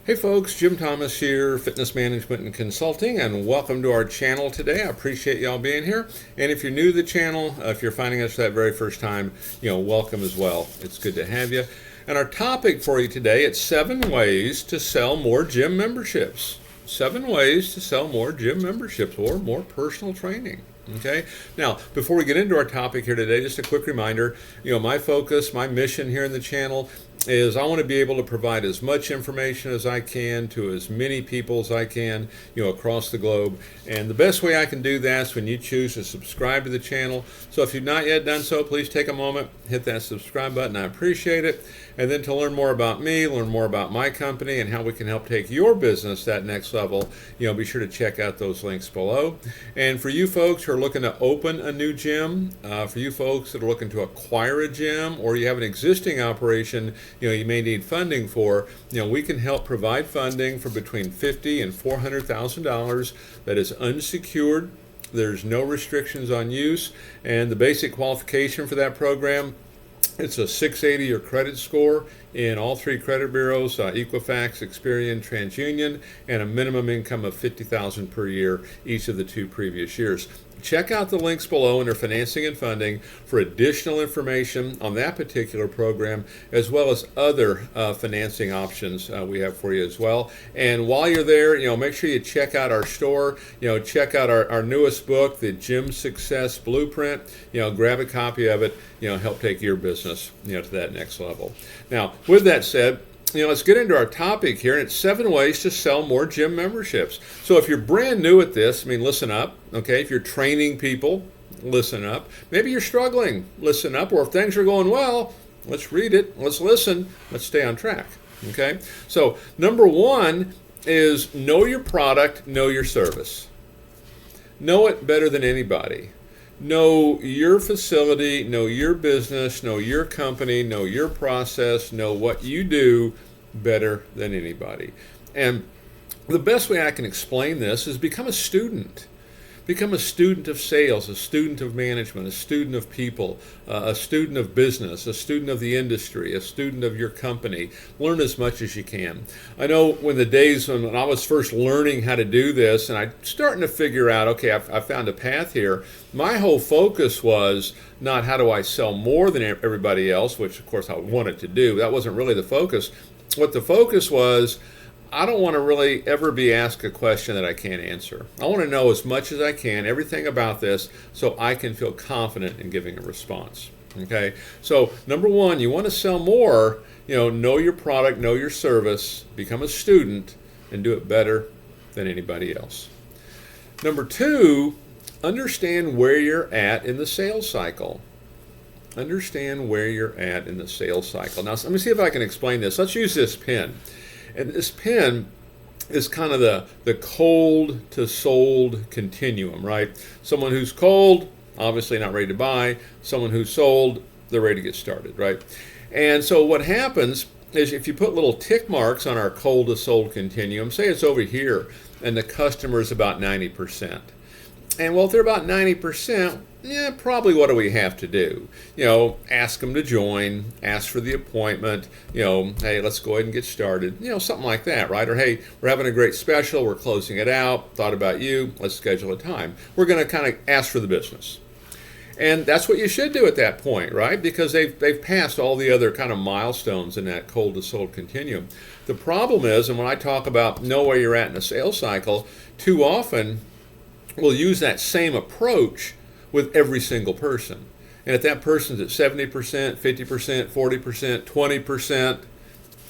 Hey folks, Jim Thomas here, Fitness Management and Consulting, and welcome to our channel today. I appreciate y'all being here. And if you're new to the channel, if you're finding us for that very first time, welcome as well. It's good to have you. And our topic for you today, it's 7 ways to sell more gym memberships. 7 ways to sell more gym memberships or more personal training. Okay. Now, before we get into our topic here today, just a quick reminder, my focus, my mission here in the channel is I want to be able to provide as much information as I can to as many people as I can, across the globe. And the best way I can do that is when you choose to subscribe to the channel. So if you've not yet done so, please take a moment, hit that subscribe button. I appreciate it. And then to learn more about me, learn more about my company and how we can help take your business that next level, be sure to check out those links below. And for you folks who are looking to open a new gym, for you folks that are looking to acquire a gym, or you have an existing operation, you may need funding for, we can help provide funding for between $50,000 and $400,000 that is unsecured. There's no restrictions on use, and the basic qualification for that program, it's a 680 or credit score in all 3 credit bureaus, Equifax, Experian, TransUnion, and a minimum income of $50,000 per year each of the 2 previous years. Check out the links below under financing and funding for additional information on that particular program, as well as other financing options we have for you as well. And while you're there, make sure you check out our store. Check out our newest book, the Gym Success Blueprint. Grab a copy of it. Help take your business to that next level. Now, with that said, let's get into our topic here, and it's 7 ways to sell more gym memberships. So if you're brand new at this, listen up, okay? If you're training people, listen up. Maybe you're struggling, listen up. Or if things are going well, let's read it, let's listen, let's stay on track, okay? So number 1 is know your product, know your service. Know it better than anybody. Know your facility, know your business, know your company, know your process, know what you do better than anybody. And the best way I can explain this is become a student. Become a student of sales, a student of management, a student of people, a student of business, a student of the industry, a student of your company. Learn as much as you can. I know when the days when I was first learning how to do this and I'm starting to figure out, okay, I found a path here, my whole focus was not how do I sell more than everybody else, which of course I wanted to do. That wasn't really the focus. What the focus was, I don't want to really ever be asked a question that I can't answer. I want to know as much as I can, everything about this, so I can feel confident in giving a response. Okay? So, number 1, you want to sell more, know your product, know your service, become a student, and do it better than anybody else. Number 2, understand where you're at in the sales cycle. Understand where you're at in the sales cycle. Now, let me see if I can explain this. Let's use this pen. And this pen is kind of the cold to sold continuum, right? Someone who's cold, obviously not ready to buy. Someone who's sold, they're ready to get started, right? And so what happens is if you put little tick marks on our cold to sold continuum, say it's over here, and the customer is about 90%. And well, if they're about 90%, probably what do we have to do? Ask them to join, ask for the appointment, hey, let's go ahead and get started, something like that, right? Or hey, we're having a great special, we're closing it out, thought about you, let's schedule a time. We're going to kind of ask for the business. And that's what you should do at that point, right? Because they've passed all the other kind of milestones in that cold to sold continuum. The problem is, and when I talk about know where you're at in a sales cycle, too often we'll use that same approach with every single person. And if that person's at 70%, 50%, 40%, 20%,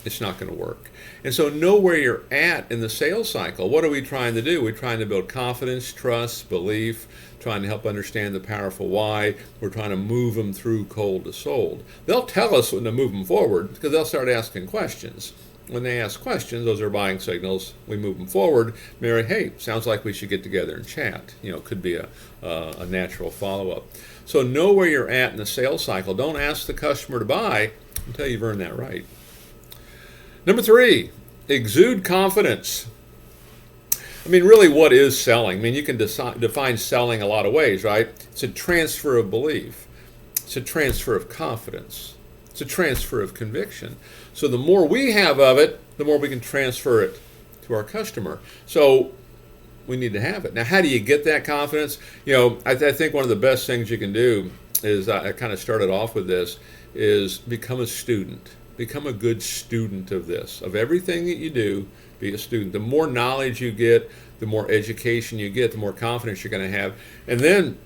it's not going to work. And so know where you're at in the sales cycle. What are we trying to do? We're trying to build confidence, trust, belief, trying to help understand the powerful why. We're trying to move them through cold to sold. They'll tell us when to move them forward because they'll start asking questions. When they ask questions, those are buying signals. We move them forward. Mary, hey, sounds like we should get together and chat. Could be a natural follow-up. So know where you're at in the sales cycle. Don't ask the customer to buy until you've earned that right. Number 3, exude confidence. Really, what is selling? You can define selling a lot of ways, right? It's a transfer of belief. It's a transfer of confidence. It's a transfer of conviction. So the more we have of it, the more we can transfer it to our customer. So we need to have it. Now, how do you get that confidence? I think one of the best things you can do is, I kind of started off with this, is become a student. Become a good student of this. Of everything that you do, be a student. The more knowledge you get, the more education you get, the more confidence you're going to have. And then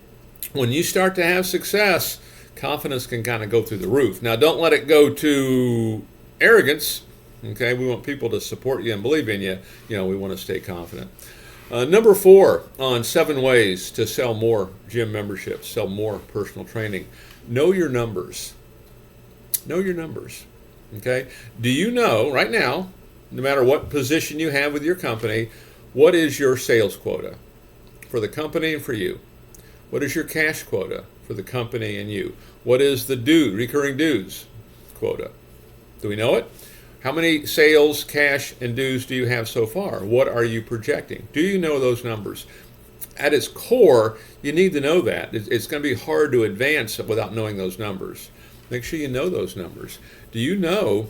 when you start to have success, confidence can kind of go through the roof. Now, don't let it go to arrogance. Okay, we want people to support you and believe in you. We want to stay confident. Number 4 on 7 ways to sell more gym memberships, sell more personal training. Know your numbers. Know your numbers. Okay? Do you know right now, no matter what position you have with your company, what is your sales quota for the company and for you? What is your cash quota for the company and you? What is the recurring dues quota? Do we know it? How many sales, cash, and dues do you have so far? What are you projecting? Do you know those numbers? At its core, you need to know that. It's going to be hard to advance without knowing those numbers. Make sure you know those numbers. Do you know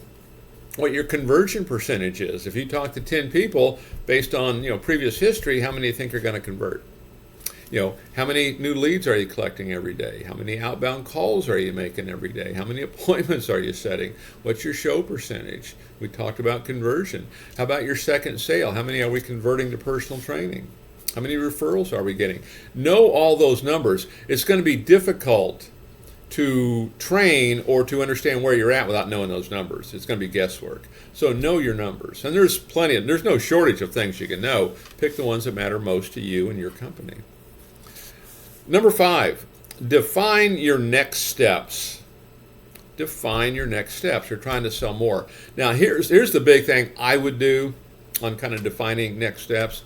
what your conversion percentage is? If you talk to 10 people based on previous history, how many do you think are going to convert? How many new leads are you collecting every day? How many outbound calls are you making every day? How many appointments are you setting? What's your show percentage? We talked about conversion. How about your second sale? How many are we converting to personal training? How many referrals are we getting? Know all those numbers. It's going to be difficult to train or to understand where you're at without knowing those numbers. It's going to be guesswork. So know your numbers. And there's no shortage of things you can know. Pick the ones that matter most to you and your company. Number 5, define your next steps. Define your next steps. You're trying to sell more. Now, here's the big thing I would do on kind of defining next steps.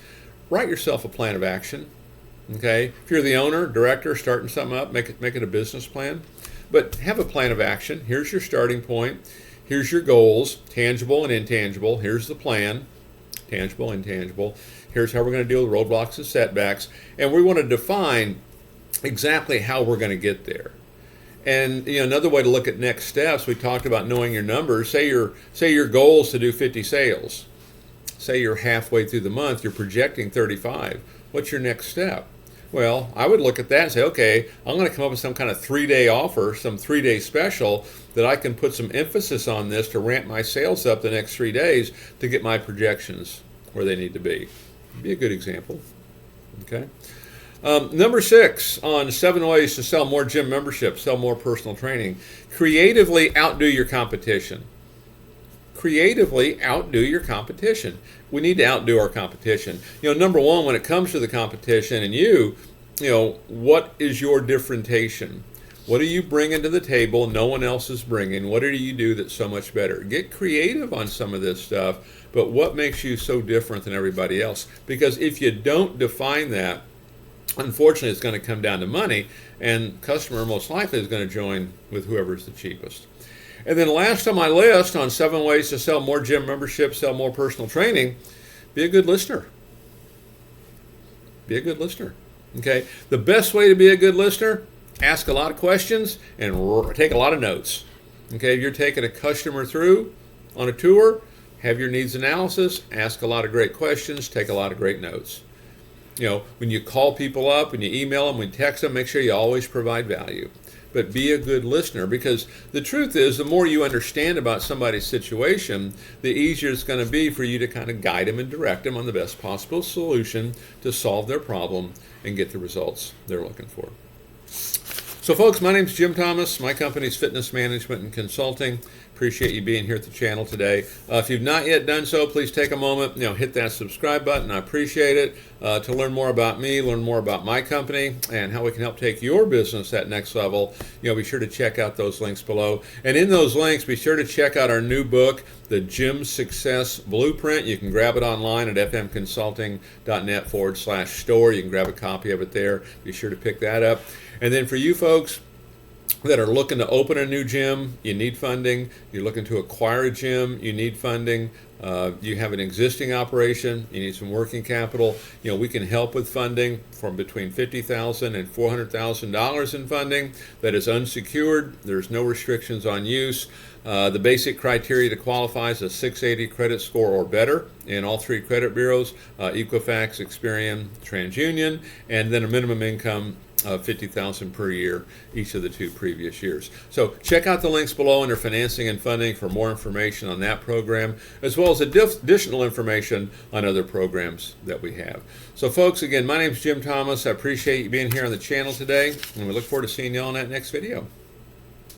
Write yourself a plan of action. Okay? If you're the owner, director, starting something up, make it a business plan. But have a plan of action. Here's your starting point. Here's your goals, tangible and intangible. Here's the plan, tangible, intangible. Here's how we're going to deal with roadblocks and setbacks. And we want to define exactly how we're going to get there. And another way to look at next steps, we talked about knowing your numbers. Say your goal is to do 50 sales. Say you're halfway through the month, you're projecting 35. What's your next step? Well, I would look at that and say, okay, I'm going to come up with some kind of 3-day offer, some 3-day special that I can put some emphasis on this to ramp my sales up the next 3 days to get my projections where they need to be. Be a good example. Okay. Number 6 on 7 ways to sell more gym memberships, sell more personal training. Creatively outdo your competition. Creatively outdo your competition. We need to outdo our competition. Number 1, when it comes to the competition and what is your differentiation? What are you bringing to the table no one else is bringing? What do you do that's so much better? Get creative on some of this stuff, but what makes you so different than everybody else? Because if you don't define that, unfortunately, it's going to come down to money, and customer most likely is going to join with whoever's the cheapest. And then last on my list on 7 ways to sell more gym memberships, sell more personal training, be a good listener. Be a good listener. Okay? The best way to be a good listener, ask a lot of questions and take a lot of notes. Okay? If you're taking a customer through on a tour, have your needs analysis, ask a lot of great questions, take a lot of great notes. When you call people up, when you email them, when you text them, make sure you always provide value. But be a good listener, because the truth is, the more you understand about somebody's situation, the easier it's going to be for you to kind of guide them and direct them on the best possible solution to solve their problem and get the results they're looking for. So folks, my name's Jim Thomas. My company's Fitness Management and Consulting. Appreciate you being here at the channel today. If you've not yet done so, please take a moment, hit that subscribe button. I appreciate it. To learn more about me, learn more about my company, and how we can help take your business that next level, be sure to check out those links below. And in those links, be sure to check out our new book, The Gym Success Blueprint. You can grab it online at fmconsulting.net/store. You can grab a copy of it there. Be sure to pick that up. And then for you folks, that are looking to open a new gym, you need funding. You're looking to acquire a gym, you need funding. You have an existing operation, you need some working capital. We can help with funding from between $50,000 and $400,000 in funding that is unsecured. There's no restrictions on use. The basic criteria to qualify is a 680 credit score or better in all three credit bureaus, Equifax, Experian, TransUnion, and then a minimum income of $50,000 per year each of the 2 previous years. So check out the links below under financing and funding for more information on that program, as well as additional information on other programs that we have. So folks, again, my name is Jim Thomas. I appreciate you being here on the channel today, and we look forward to seeing you all in that next video.